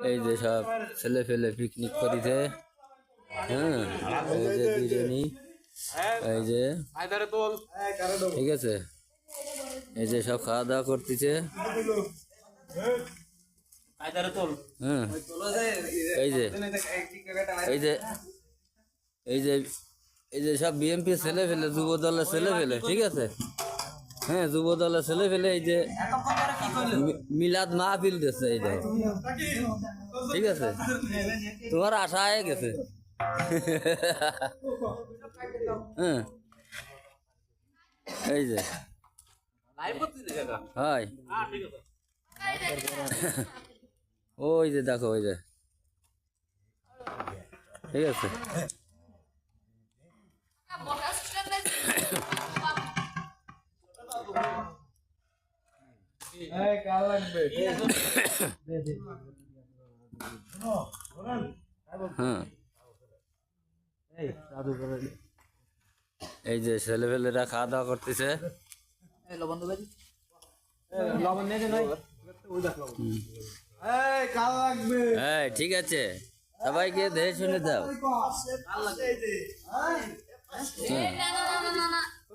এই যে সব ছেলে ফেলে পিকনিক করিছে। হ্যাঁ, এই যে বিরিয়ানি, এই যে ঠিক আছে, এই যে সব খাওয়া দাওয়া করতেছে। হ্যাঁ, এই যে এই যে এই যে এই যে সব বিএমপি ছেলে ফেলে, যুব দলের ছেলে ফেলে, ঠিক আছে। হ্যাঁ, যুব দলের ছেলে ফেলে এই যে মিলাদ মাহফিল দিচ্ছে, এই যে ঠিক আছে। তোমার আশা হয়ে গেছে। হ্যাঁ, এই যে হয়, ওই যে দেখো, ওই যে ঠিক আছে। হ্যাঁ, এই যে ছেলেপেলেরা খাওয়া দাওয়া করতেছে। ঠিক আছে, সবাইকে দেখে শুনে দাও।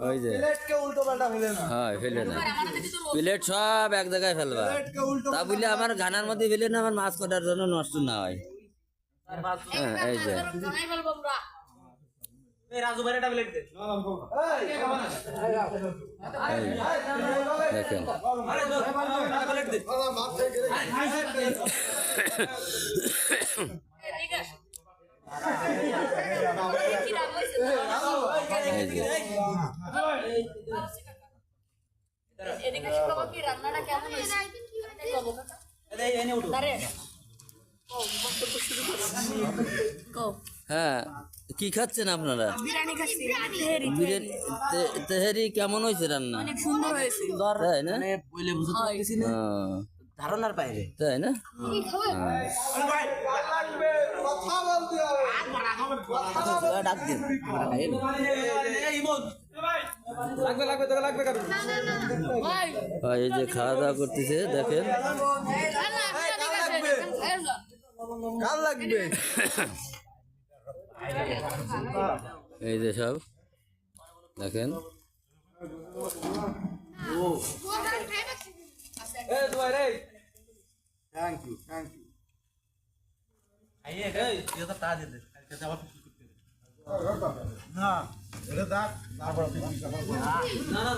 ওই যে হ্যাঁ, ফেলে না, প্লেট সব এক জায়গায় ফেলবা, তা বলে আমার গানার মধ্যে ফেলে না, আমার মাছ কাটার জন্য নষ্ট না হয়। হ্যাঁ, এই যে দেখেন, হ্যাঁ, কি খাচ্ছেন আপনারা? বিরিয়ানি। তেহারি কেমন হয়েছে রান্না? তাই না, ধারণার বাইরে, তাই না? ডাক দিন এই যে খাওয়া দাওয়া করতেছে, দেখেন। এই যে সব দেখেন, থ্যাংক ইউ, থ্যাংক ইউ। না, এটা দেখ, তারপর না।